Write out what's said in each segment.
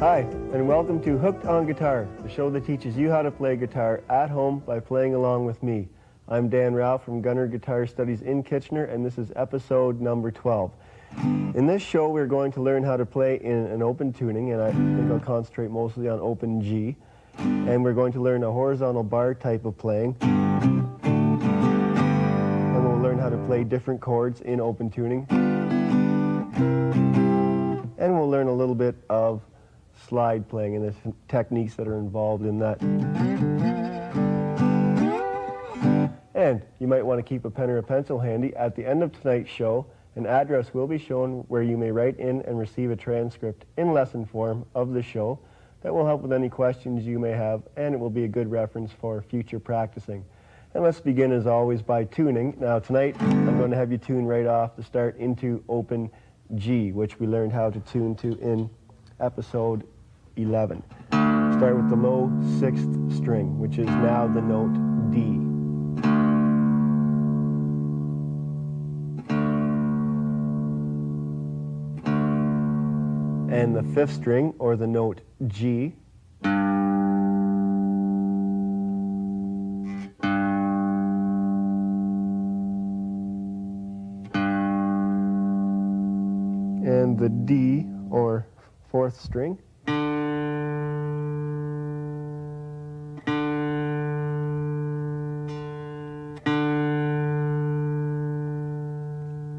Hi, and welcome to Hooked on Guitar, the show that teaches you how to play guitar at home by playing along with me. I'm Dan Rao from Gunner Guitar Studies in Kitchener, and this is episode number 12. In this show, we're going to learn how to play in an open tuning, and I think I'll concentrate mostly on open G. And we're going to learn a horizontal bar type of playing. And we'll learn how to play different chords in open tuning. And we'll learn a little bit of slide playing and the techniques that are involved in that. And you might want to keep a pen or a pencil handy. At the end of tonight's show, an address will be shown where you may write in and receive a transcript in lesson form of the show that will help with any questions you may have, and it will be a good reference for future practicing. And let's begin as always by tuning. Now tonight I'm going to have you tune right off the start into open G, which we learned how to tune to in episode 11. Start with the low 6th string, which is now the note D. And the 5th string, or the note G. And the D, or 4th string.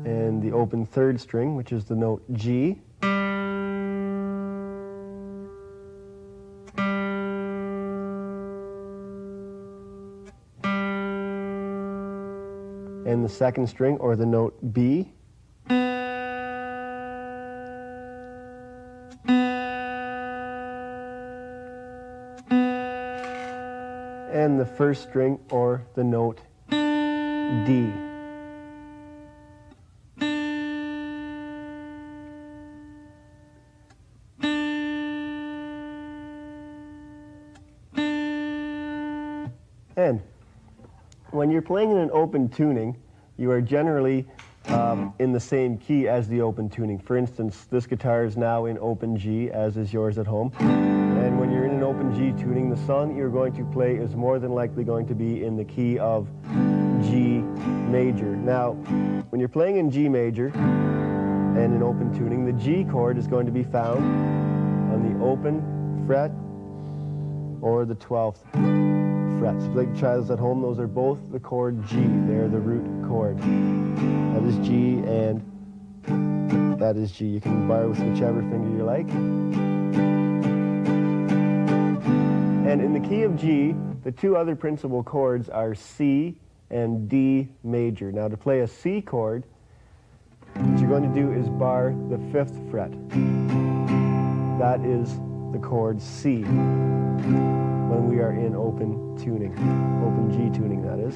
And the open 3rd string, which is the note G. And the 2nd string, or the note B. And the 1st string, or the note D. And when you're playing in an open tuning, you are generally in the same key as the open tuning. For instance, this guitar is now in open G, as is yours at home. And when you're in an open G tuning, the song you're going to play is more than likely going to be in the key of G major. Now, when you're playing in G major and in open tuning, the G chord is going to be found on the open fret or the 12th fret. So if you try this at home, those are both the chord G. They're the root chord. That is G and that is G. You can bar with whichever finger you like. And in the key of G, the two other principal chords are C and D major. Now to play a C chord, what you're going to do is bar the 5th fret. That is the chord C when we are in open tuning, open G tuning that is.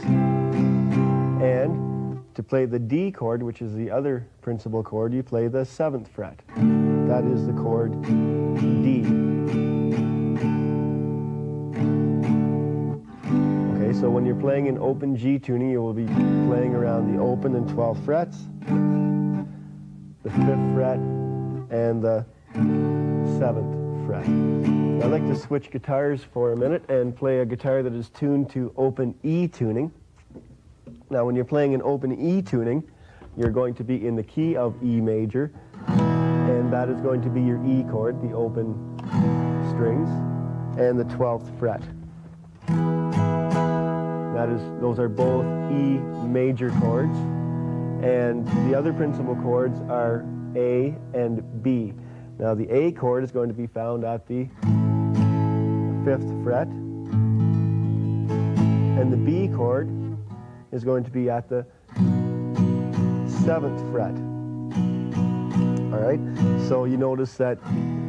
And to play the D chord, which is the other principal chord, you play the 7th fret. That is the chord D. Okay, so when you're playing in open G tuning, you will be playing around the open and 12th frets, the 5th fret, and the 7th fret. I'd like to switch guitars for a minute and play a guitar that is tuned to open E tuning. Now when you're playing in open E tuning, you're going to be in the key of E major, and that is going to be your E chord, the open strings, and the 12th fret. Those are both E major chords, and the other principal chords are A and B. Now the A chord is going to be found at the 5th fret, and the B chord is going to be at the 7th fret. All right, so you notice that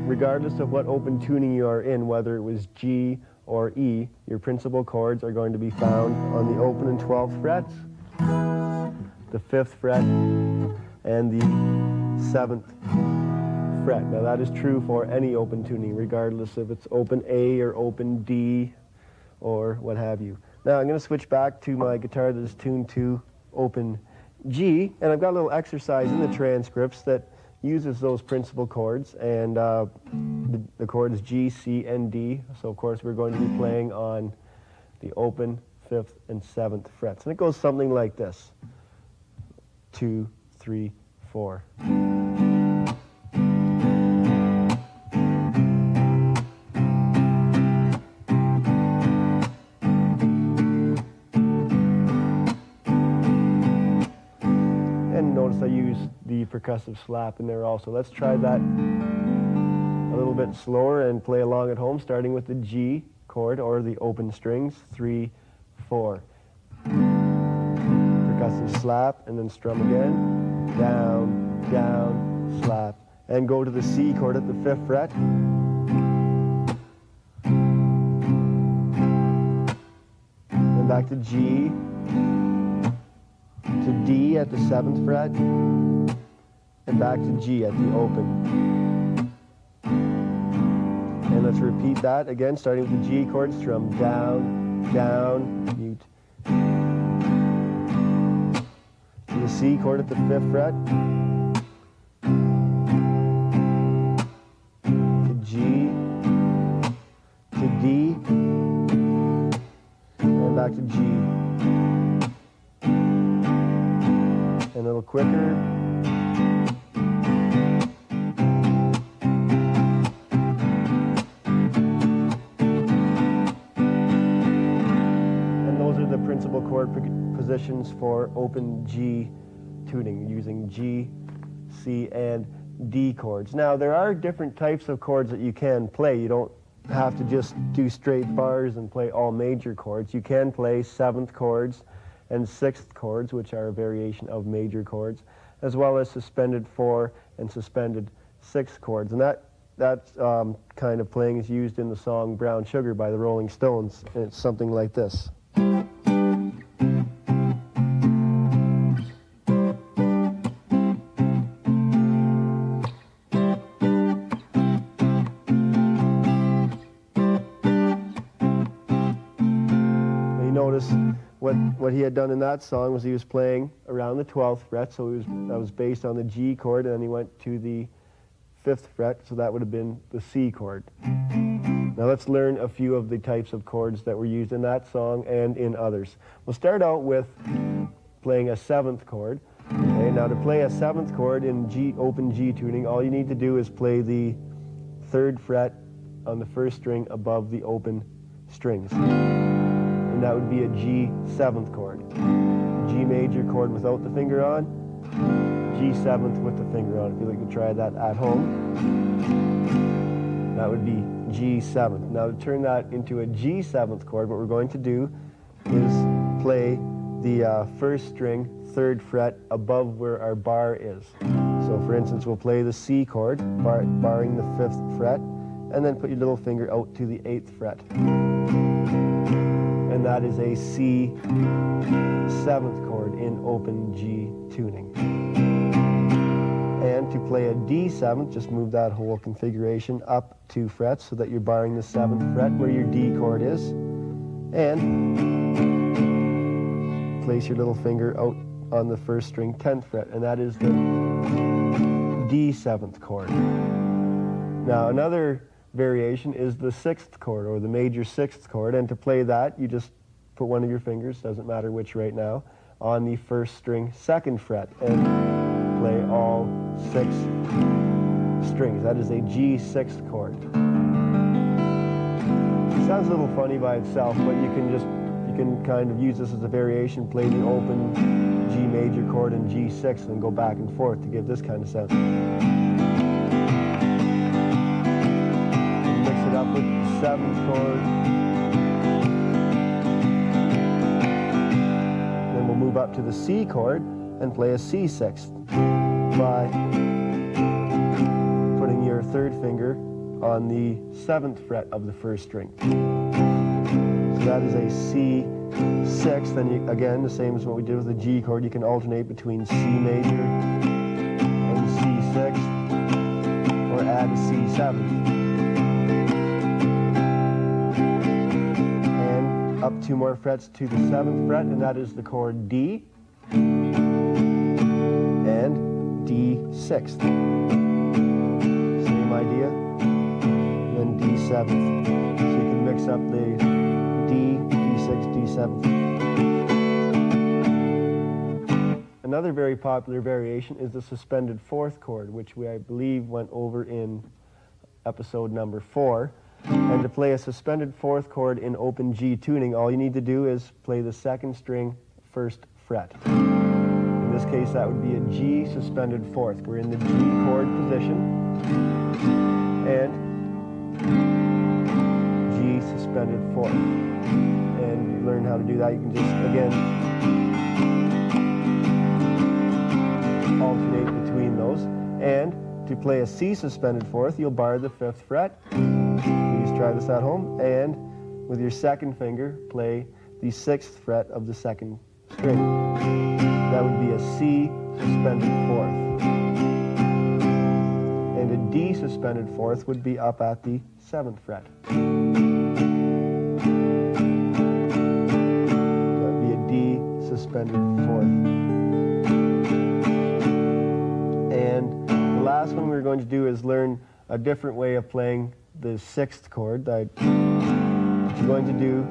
regardless of what open tuning you are in, whether it was G or E, your principal chords are going to be found on the open and 12th frets, the 5th fret, and the 7th fret. Now that is true for any open tuning, regardless if it's open A or open D or what have you. Now I'm going to switch back to my guitar that is tuned to open G, and I've got a little exercise in the transcripts that uses those principal chords, and the chords G, C, and D. So of course we're going to be playing on the open 5th and 7th frets, and it goes something like this: 2, 3, 4. And notice I use the percussive slap in there also. Let's try that a little bit slower and play along at home, starting with the G chord or the open strings. 3, 4. Percussive slap, and then strum again. Down, down, slap. And go to the C chord at the 5th fret. Then back to G, to D at the 7th fret, and back to G at the open. And let's repeat that again, starting with the G chord, strum down, down, mute. To the C chord at the 5th fret, to G, to D, and back to G. And a little quicker. And those are the principal chord positions for open G tuning, using G, C, and D chords. Now there are different types of chords that you can play. You don't have to just do straight bars and play all major chords. You can play 7th chords and 6th chords, which are a variation of major chords, as well as suspended 4 and suspended 6 chords. And that kind of playing is used in the song Brown Sugar by the Rolling Stones, and it's something like this. Notice what he had done in that song was he was playing around the 12th fret, so that was based on the G chord, and then he went to the 5th fret, so that would have been the C chord. Now let's learn a few of the types of chords that were used in that song and in others. We'll start out with playing a 7th chord. Okay, now to play a 7th chord in G, open G tuning, all you need to do is play the 3rd fret on the 1st string above the open strings. And that would be a G 7th chord. G major chord without the finger on, G 7th with the finger on. If you'd like to try that at home, that would be G 7th. Now to turn that into a G 7th chord, what we're going to do is play the 1st string, 3rd fret above where our bar is. So for instance, we'll play the C chord, barring the 5th fret, and then put your little finger out to the 8th fret. And that is a C 7th chord in open G tuning. And to play a D 7th, just move that whole configuration up 2 frets so that you're barring the 7th fret where your D chord is. And place your little finger out on the 1st string 10th fret, and that is the D 7th chord. Now another variation is the 6th chord, or the major 6th chord, and to play that you just put one of your fingers, doesn't matter which right now, on the 1st string 2nd fret and play all 6 strings. That is a G 6th chord. It sounds a little funny by itself, but you can kind of use this as a variation, play the open G major chord and G 6th and go back and forth to give this kind of sound. Up with the 7th chord. Then we'll move up to the C chord and play a C 6th. 5, third finger on the 7th fret of the 1st string. So that is a C6. Then you, again, the same as what we did with the G chord, you can alternate between C major and C6, or add a C7. And up 2 more frets to the 7th fret, and that is the chord D and D6. Same idea. Then D7. So you can mix up the D, D6, D7. Another very popular variation is the suspended 4th chord, which I believe went over in episode number 4. And to play a suspended 4th chord in open G tuning, all you need to do is play the 2nd string 1st fret. In this case, that would be a G suspended 4th. We're in the G chord position, and G suspended 4th. And you learn how to do that. You can just, again, alternate between those. And to play a C suspended 4th, you'll bar the 5th fret. Please try this at home. And with your 2nd finger, play the 6th fret of the 2nd string. That would be a C suspended 4th. And a D suspended 4th would be up at the 7th fret. That would be a D suspended 4th. And the last one we're going to do is learn a different way of playing the 6th chord. What you're going to do,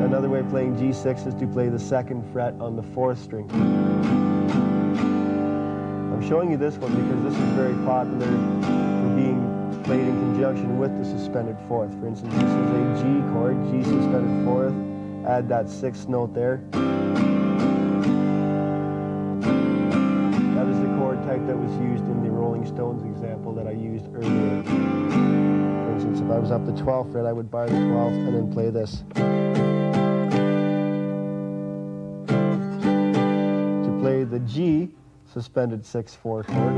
another way of playing G6 is to play the 2nd fret on the 4th string. I'm showing you this one because this is very popular for being played in conjunction with the suspended 4th. For instance, this is a G chord, G suspended 4th. Add that 6th note there. That is the chord type that was used in the Rolling Stones example that I used earlier. For instance, if I was up the 12th fret, I would bar the 12th and then play this. To play the G suspended 6/4 chord,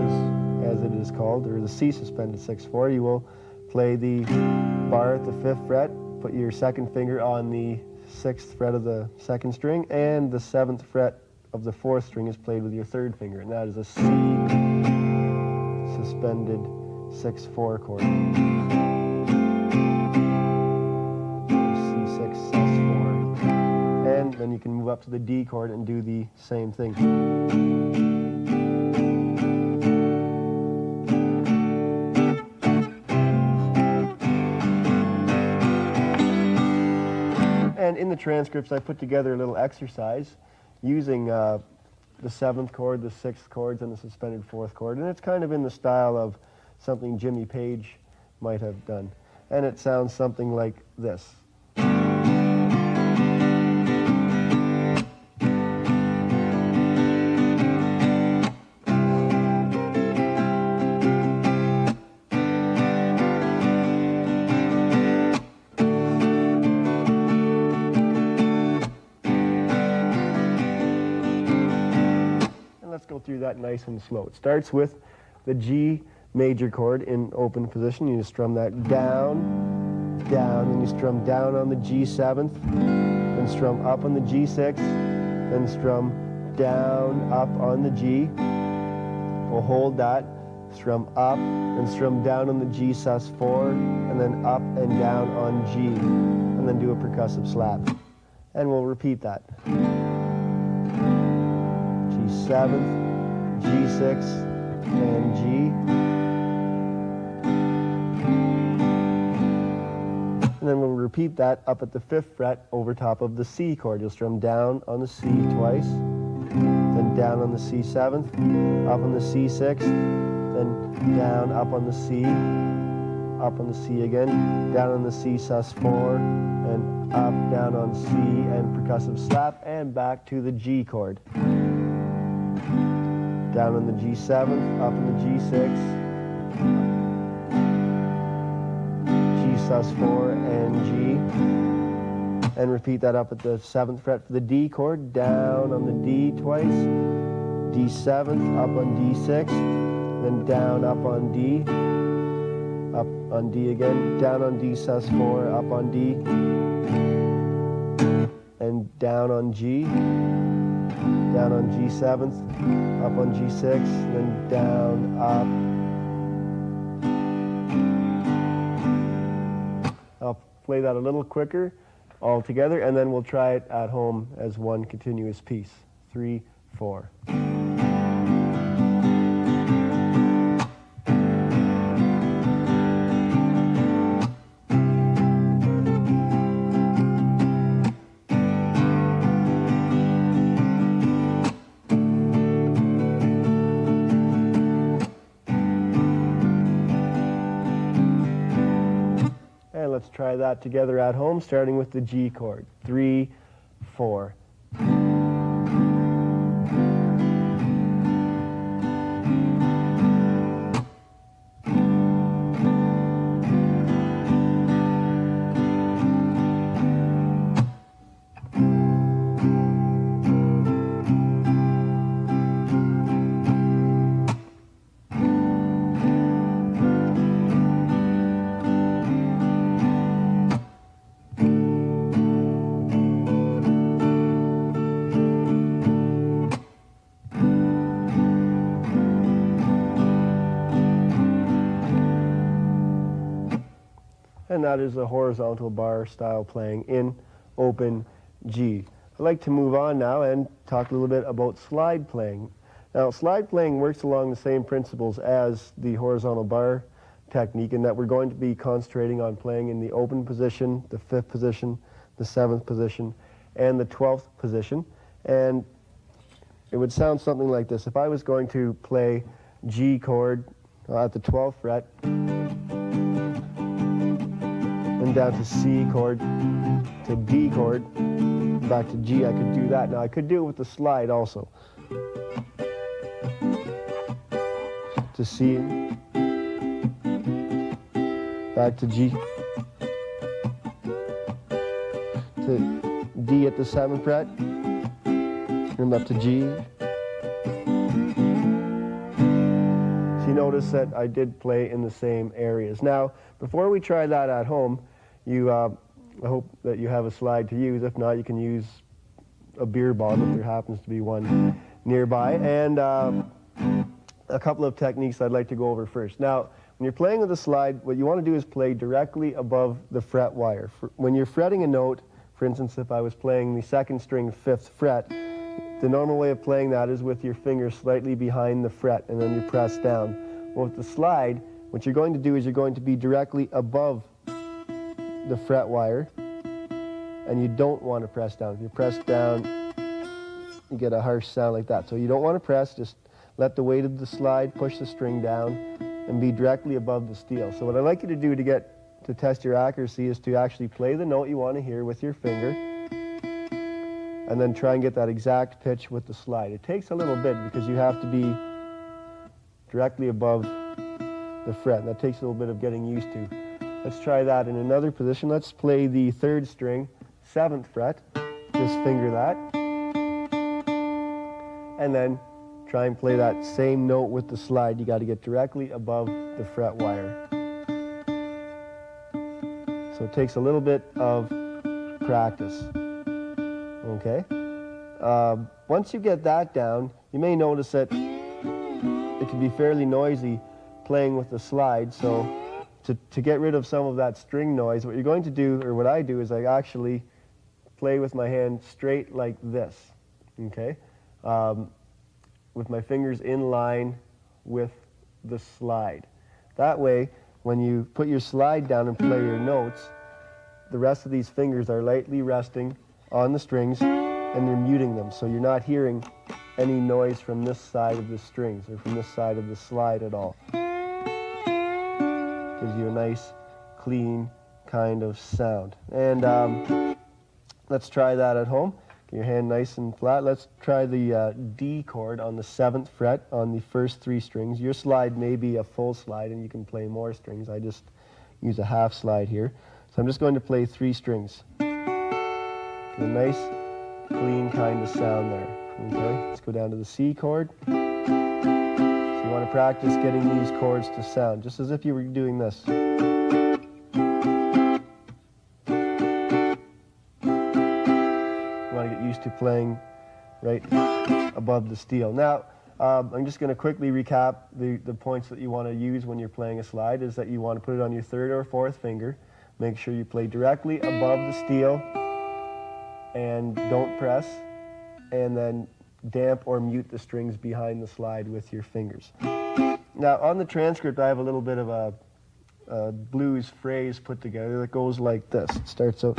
as it is called, or the C suspended 6/4, you will play the bar at the 5th fret, put your 2nd finger on the 6th fret of the 2nd string, and the 7th fret of the 4th string is played with your 3rd finger, and that is a C suspended 6/4 chord. C6, S4. And then you can move up to the D chord and do the same thing. And in the transcripts, I put together a little exercise using the 7th chord, the 6th chords, and the suspended 4th chord. And it's kind of in the style of something Jimmy Page might have done. And it sounds something like this. Through that nice and slow. It starts with the G major chord in open position. You strum that down, down, then you strum down on the G7th, then strum up on the G6th, then strum down, up on the G. We'll hold that, strum up, and strum down on the G sus4, and then up and down on G, and then do a percussive slap. And we'll repeat that. G7th, G6, and G. And then we'll repeat that up at the 5th fret over top of the C chord. You'll strum down on the C twice, then down on the C7th, up on the C6th, then down, up on the C, up on the C again, down on the C sus4, and up, down on C, and percussive slap, and back to the G chord. Down on the G7th, up on the G6, G sus4, and G. And repeat that up at the 7th fret for the D chord, down on the D twice, D7th, up on D6, then down, up on D, up on D again, down on D sus4, up on D, and down on G, down on G7th, up on G6, then down, up. I'll play that a little quicker all together, and then we'll try it at home as one continuous piece. 3, 4. And let's try that together at home, starting with the G chord. 3, 4. And that is a horizontal bar style playing in open G. I'd like to move on now and talk a little bit about slide playing. Now, slide playing works along the same principles as the horizontal bar technique in that we're going to be concentrating on playing in the open position, the 5th position, the 7th position, and the 12th position. And it would sound something like this. If I was going to play G chord at the 12th fret, and down to C chord, to D chord, back to G, I could do that. Now I could do it with the slide also. To C, back to G, to D at the 7th fret, and up to G. So you notice that I did play in the same areas. Now, before we try that at home, I hope that you have a slide to use. If not, you can use a beer bottle if there happens to be one nearby. And a couple of techniques I'd like to go over first. Now, when you're playing with a slide, what you want to do is play directly above the fret wire. When you're fretting a note, for instance, if I was playing the 2nd string 5th fret, the normal way of playing that is with your fingers slightly behind the fret, and then you press down. Well, with the slide, what you're going to do is you're going to be directly above the fret wire, and you don't want to press down. If you press down, you get a harsh sound like that. So you don't want to press, just let the weight of the slide push the string down and be directly above the steel. So what I'd like you to do to test your accuracy is to actually play the note you want to hear with your finger, and then try and get that exact pitch with the slide. It takes a little bit because you have to be directly above the fret, and that takes a little bit of getting used to. Let's try that in another position. Let's play the 3rd string, 7th fret. Just finger that. And then try and play that same note with the slide. You got to get directly above the fret wire. So it takes a little bit of practice. Okay? Once you get that down, you may notice that it can be fairly noisy playing with the slide. So to get rid of some of that string noise, what you're going to do, or what I do, is I actually play with my hand straight like this, okay? With my fingers in line with the slide. That way, when you put your slide down and play your notes, the rest of these fingers are lightly resting on the strings, and you're muting them, so you're not hearing any noise from this side of the strings or from this side of the slide at all. Gives you a nice, clean kind of sound. And let's try that at home. Get your hand nice and flat. Let's try the D chord on the 7th fret on the first 3 strings. Your slide may be a full slide and you can play more strings. I just use a half slide here. So I'm just going to play 3 strings. Get a nice, clean kind of sound there. Okay, let's go down to the C chord. So you want to practice getting these chords to sound, just as if you were doing this. You want to get used to playing right above the steel. Now, I'm just going to quickly recap the points that you want to use when you're playing a slide. Is that you want to put it on your third or fourth finger. Make sure you play directly above the steel and don't press. And then damp or mute the strings behind the slide with your fingers. Now, on the transcript, I have a little bit of a blues phrase put together that goes like this. It starts out.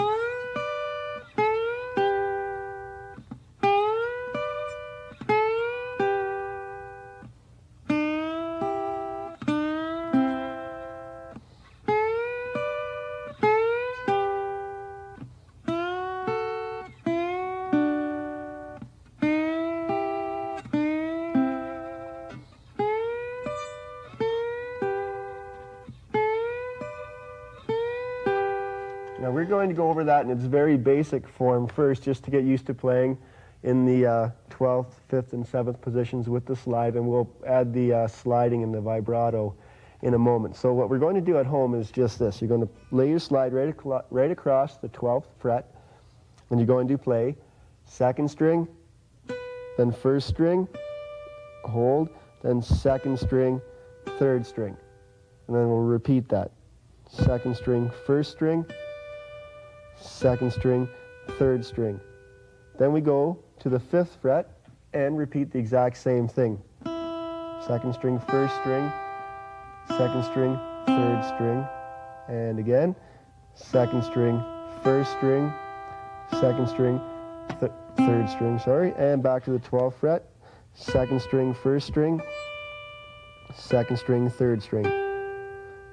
Now we're going to go over that in its very basic form first, just to get used to playing in the 12th, 5th, and 7th positions with the slide, and we'll add the sliding and the vibrato in a moment. So what we're going to do at home is just this. You're going to lay your slide right across the 12th fret, and you're going to play second string, then first string, hold, then second string, third string. And then we'll repeat that. Second string, first string, second string, third string. Then we go to the 5th fret and repeat the exact same thing. Second string, first string, second string, third string, and again, second string, first string, second string, third string, and back to the 12th fret, second string, first string, second string, third string.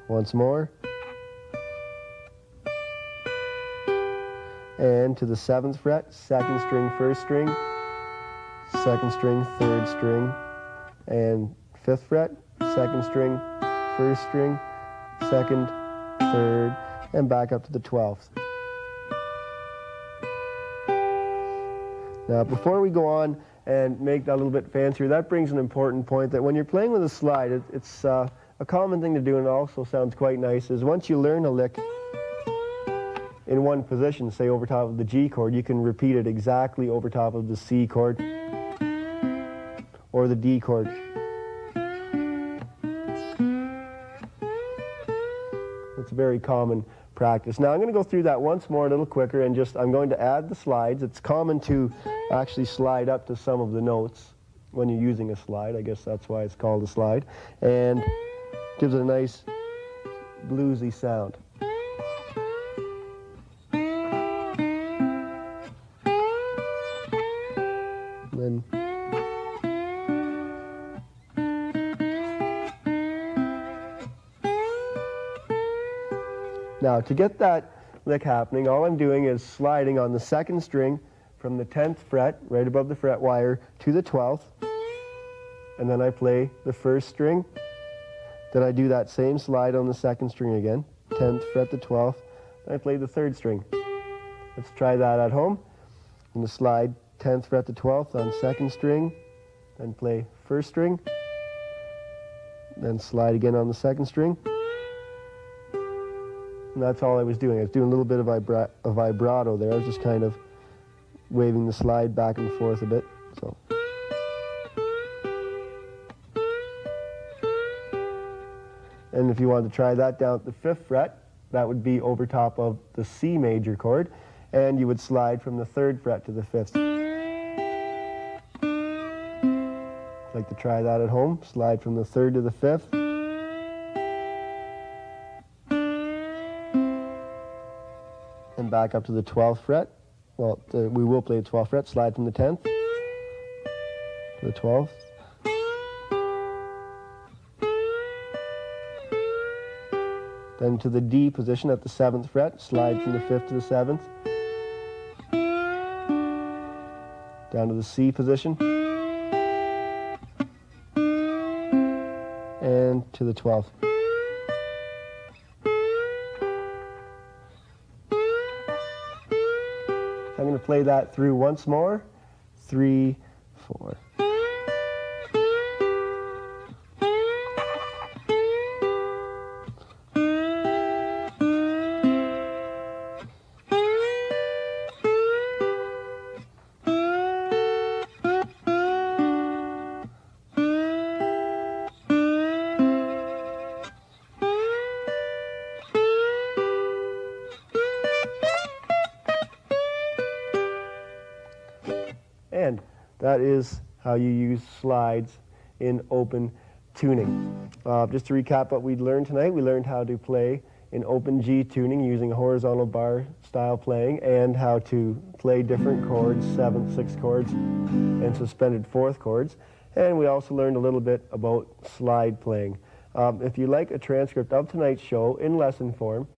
Once more. And to the 7th fret, second string, first string, second string, third string, and 5th fret, second string, first string, second, third, and back up to the 12th. Now, before we go on and make that a little bit fancier, that brings an important point that when you're playing with a slide, it's a common thing to do, and it also sounds quite nice, is once you learn a lick in one position, say over top of the G chord, you can repeat it exactly over top of the C chord or the D chord. It's a very common practice. Now I'm going to go through that once more a little quicker, and I'm going to add the slides. It's common to actually slide up to some of the notes when you're using a slide. I guess that's why it's called a slide. And gives it a nice bluesy sound. Then now, to get that lick happening, all I'm doing is sliding on the second string from the 10th fret, right above the fret wire, to the 12th, and then I play the first string. Then I do that same slide on the second string again, 10th fret to 12th, and I play the third string. Let's try that at home. I'm going to slide 10th fret to 12th on second string, then play first string, then slide again on the second string. And that's all I was doing. I was doing a little bit of vibrato there. I was just kind of waving the slide back and forth a bit. So. And if you wanted to try that down at the 5th fret, that would be over top of the C major chord, and you would slide from the 3rd fret to the 5th. I'd like to try that at home. Slide from the 3rd to the 5th. And back up to the 12th fret. Well, we will play the 12th fret. Slide from the 10th to the 12th. Then to the D position at the 7th fret. Slide from the 5th to the 7th. Down to the C position. And to the 12th. I'm going to play that through once more. 3, 4. And that is how you use slides in open tuning. Just to recap what we learned tonight, we learned how to play in open G tuning using horizontal bar style playing, and how to play different chords, 7th, 6th chords, and suspended 4th chords. And we also learned a little bit about slide playing. If you like a transcript of tonight's show in lesson form,